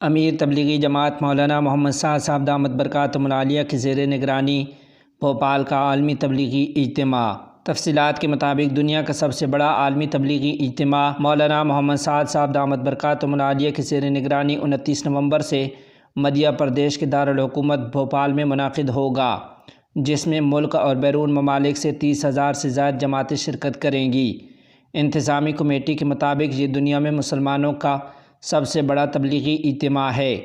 امیر تبلیغی جماعت مولانا محمد سعد صاحب دامت برکاتہم العالیہ کی زیر نگرانی بھوپال کا عالمی تبلیغی اجتماع۔ تفصیلات کے مطابق دنیا کا سب سے بڑا عالمی تبلیغی اجتماع مولانا محمد سعد صاحب دامت برکاتہم العالیہ کی زیر نگرانی 29 نومبر سے مدھیہ پردیش کے دارالحکومت بھوپال میں منعقد ہوگا، جس میں ملک اور بیرون ممالک سے 30,000 سے زائد جماعتیں شرکت کریں گی۔ انتظامی کمیٹی کے مطابق یہ دنیا میں مسلمانوں کا سب سے بڑا تبلیغی اجتماع ہے۔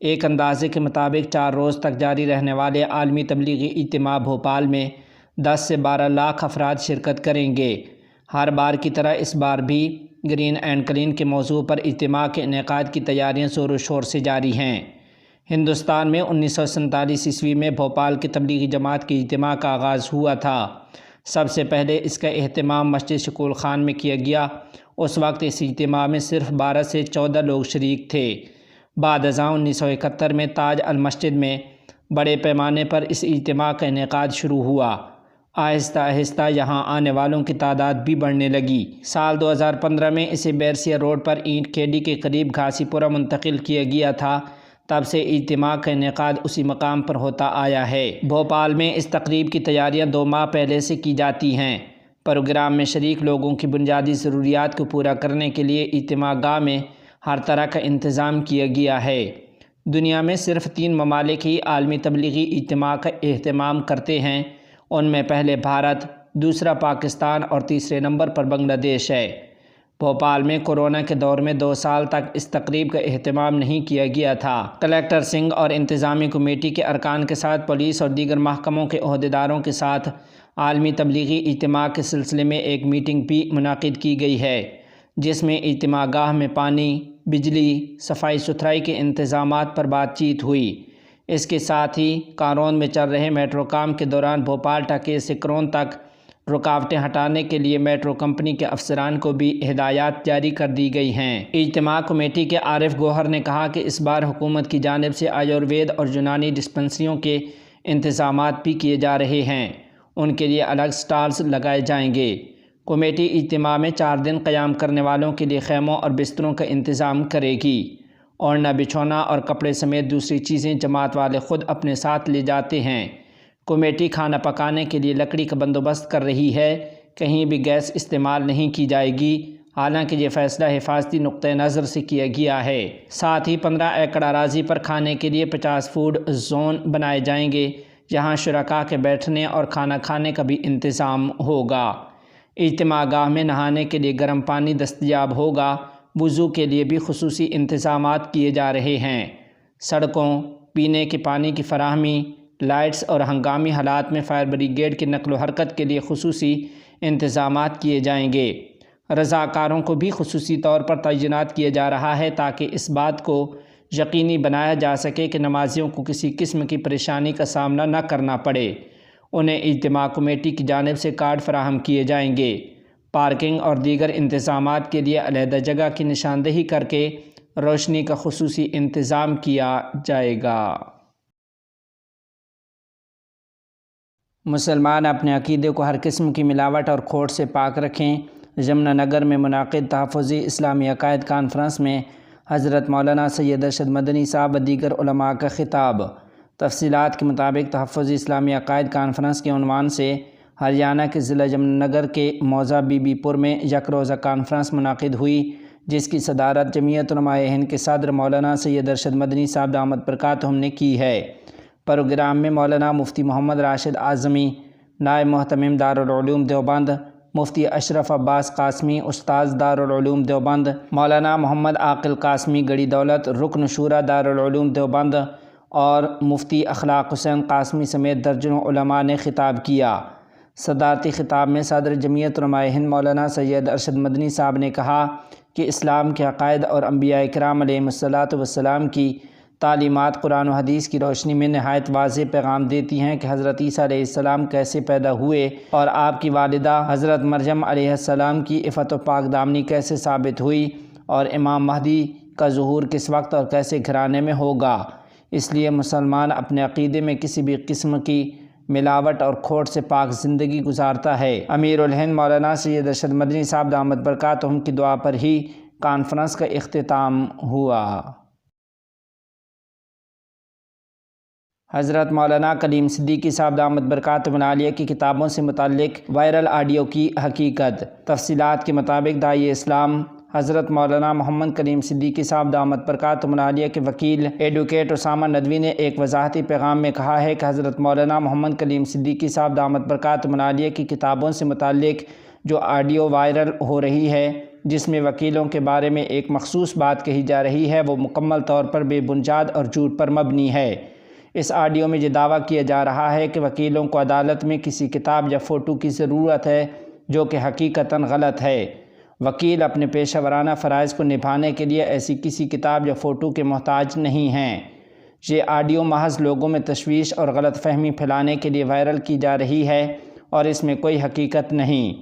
ایک اندازے کے مطابق 4 روز تک جاری رہنے والے عالمی تبلیغی اجتماع بھوپال میں 10 سے 12 لاکھ افراد شرکت کریں گے۔ ہر بار کی طرح اس بار بھی گرین اینڈ کلین کے موضوع پر اجتماع کے انعقاد کی تیاریاں زور و شور سے جاری ہیں۔ ہندوستان میں 1947 عیسوی میں بھوپال کی تبلیغی جماعت کے اجتماع کا آغاز ہوا تھا۔ سب سے پہلے اس کا اہتمام مسجد شکول خان میں کیا گیا۔ اس وقت اس اجتماع میں صرف 12 سے 14 لوگ شریک تھے۔ بعد ازاں 1971 میں تاج المسجد میں بڑے پیمانے پر اس اجتماع کا انعقاد شروع ہوا۔ آہستہ آہستہ یہاں آنے والوں کی تعداد بھی بڑھنے لگی۔ سال 2015 میں اسے بیرسیا روڈ پر اینٹ کھیڑی کے قریب گھاسی پورہ منتقل کیا گیا تھا۔ تب سے اجتماع کا انعقاد اسی مقام پر ہوتا آیا ہے۔ بھوپال میں اس تقریب کی تیاریاں 2 ماہ پہلے سے کی جاتی ہیں۔ پروگرام میں شریک لوگوں کی بنیادی ضروریات کو پورا کرنے کے لیے اجتماع گاہ میں ہر طرح کا انتظام کیا گیا ہے۔ دنیا میں صرف 3 ممالک ہی عالمی تبلیغی اجتماع کا اہتمام کرتے ہیں۔ ان میں پہلے بھارت، دوسرا پاکستان اور تیسرے نمبر پر بنگلہ دیش ہے۔ بھوپال میں کورونا کے دور میں 2 سال تک اس تقریب کا اہتمام نہیں کیا گیا تھا۔ کلکٹر سنگھ اور انتظامی کمیٹی کے ارکان کے ساتھ پولیس اور دیگر محکموں کے عہدیداروں کے ساتھ عالمی تبلیغی اجتماع کے سلسلے میں ایک میٹنگ بھی منعقد کی گئی ہے، جس میں اجتماع گاہ میں پانی، بجلی، صفائی ستھرائی کے انتظامات پر بات چیت ہوئی۔ اس کے ساتھ ہی کارون میں چل رہے میٹرو کام کے دوران بھوپال ٹھکے سے کرون تک رکاوٹیں ہٹانے کے لیے میٹرو کمپنی کے افسران کو بھی ہدایات جاری کر دی گئی ہیں۔ اجتماع کمیٹی کے عارف گوہر نے کہا کہ اس بار حکومت کی جانب سے آیوروید اور یونانی ڈسپنسریوں کے انتظامات بھی کیے جا رہے ہیں۔ ان کے لیے الگ سٹالز لگائے جائیں گے۔ کمیٹی اجتماع میں 4 دن قیام کرنے والوں کے لیے خیموں اور بستروں کا انتظام کرے گی۔ اوڑھنا بچھونا اور کپڑے سمیت دوسری چیزیں جماعت والے خود اپنے ساتھ لے جاتے ہیں۔ کمیٹی کھانا پکانے کے لیے لکڑی کا بندوبست کر رہی ہے۔ کہیں بھی گیس استعمال نہیں کی جائے گی، حالانکہ یہ فیصلہ حفاظتی نقطہ نظر سے کیا گیا ہے۔ ساتھ ہی 15 ایکڑ اراضی پر کھانے کے لیے 50 فوڈ زون بنائے جائیں گے، جہاں شرکاء کے بیٹھنے اور کھانا کھانے کا بھی انتظام ہوگا۔ اجتماع گاہ میں نہانے کے لیے گرم پانی دستیاب ہوگا۔ وضو کے لیے بھی خصوصی انتظامات کیے جا رہے ہیں۔ سڑکوں، پینے کے پانی کی فراہمی، لائٹس اور ہنگامی حالات میں فائر بریگیڈ کی نقل و حرکت کے لیے خصوصی انتظامات کیے جائیں گے۔ رضاکاروں کو بھی خصوصی طور پر تعینات کیا جا رہا ہے تاکہ اس بات کو یقینی بنایا جا سکے کہ نمازیوں کو کسی قسم کی پریشانی کا سامنا نہ کرنا پڑے۔ انہیں اجتماع کمیٹی کی جانب سے کارڈ فراہم کیے جائیں گے۔ پارکنگ اور دیگر انتظامات کے لیے علیحدہ جگہ کی نشاندہی کر کے روشنی کا خصوصی انتظام کیا جائے گا۔ مسلمان اپنے عقیدے کو ہر قسم کی ملاوٹ اور کھوٹ سے پاک رکھیں۔ جمنا نگر میں منعقد تحفظی اسلامی عقائد کانفرنس میں حضرت مولانا سید ارشد مدنی صاحب و دیگر علماء کا خطاب۔ تفصیلات کے مطابق تحفظی اسلامی عقائد کانفرنس کے عنوان سے ہریانہ کے ضلع جمنا نگر کے موضع بی بی پور میں یک روزہ کانفرنس منعقد ہوئی، جس کی صدارت جمعیت علماء ہند کے صدر مولانا سید ارشد مدنی صاحب دامت برکاتہم نے کی ہے۔ پروگرام میں مولانا مفتی محمد راشد اعظمی، نائب محتمم دارالعلوم دیوبند، مفتی اشرف عباس قاسمی استاذ دارالعلوم دیوبند، مولانا محمد عاقل قاسمی گڑی دولت رکن شورا دارالعلوم دیوبند اور مفتی اخلاق حسین قاسمی سمیت درجنوں علماء نے خطاب کیا۔ صدارتی خطاب میں صدر جمعیت علماء ہند مولانا سید ارشد مدنی صاحب نے کہا کہ اسلام کے عقائد اور انبیاء کرام علیہم الصلاۃ والسلام کی تعلیمات قرآن و حدیث کی روشنی میں نہایت واضح پیغام دیتی ہیں کہ حضرت عیسیٰ علیہ السلام کیسے پیدا ہوئے اور آپ کی والدہ حضرت مریم علیہ السلام کی عفت و پاک دامنی کیسے ثابت ہوئی اور امام مہدی کا ظہور کس وقت اور کیسے گھرانے میں ہوگا۔ اس لیے مسلمان اپنے عقیدے میں کسی بھی قسم کی ملاوٹ اور کھوٹ سے پاک زندگی گزارتا ہے۔ امیر الہند مولانا سید ارشد مدنی صاحب دامت برکاتہم کی دعا پر ہی کانفرنس کا اختتام ہوا۔ حضرت مولانا کلیم صدیقی صاحب دامت برکاتہ العالیہ کی کتابوں سے متعلق وائرل آڈیو کی حقیقت۔ تفصیلات کے مطابق داعی اسلام حضرت مولانا محمد کلیم صدیقی صاحب دامت برکاتہ العالیہ کے وکیل ایڈوکیٹ اسامہ ندوی نے ایک وضاحتی پیغام میں کہا ہے کہ حضرت مولانا محمد کلیم صدیقی صاحب دامت برکاتہ العالیہ کی کتابوں سے متعلق جو آڈیو وائرل ہو رہی ہے، جس میں وکیلوں کے بارے میں ایک مخصوص بات کہی جا رہی ہے، وہ مکمل طور پر بے بنیاد اور جھوٹ پر مبنی ہے۔ اس آڈیو میں یہ دعویٰ کیا جا رہا ہے کہ وکیلوں کو عدالت میں کسی کتاب یا فوٹو کی ضرورت ہے، جو کہ حقیقتاً غلط ہے۔ وکیل اپنے پیشہ ورانہ فرائض کو نبھانے کے لیے ایسی کسی کتاب یا فوٹو کے محتاج نہیں ہیں۔ یہ آڈیو محض لوگوں میں تشویش اور غلط فہمی پھیلانے کے لیے وائرل کی جا رہی ہے اور اس میں کوئی حقیقت نہیں۔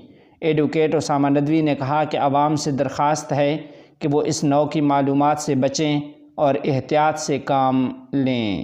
ایڈوکیٹ اسامہ ندوی نے کہا کہ عوام سے درخواست ہے کہ وہ اس نوع کی معلومات سے بچیں اور احتیاط سے کام لیں۔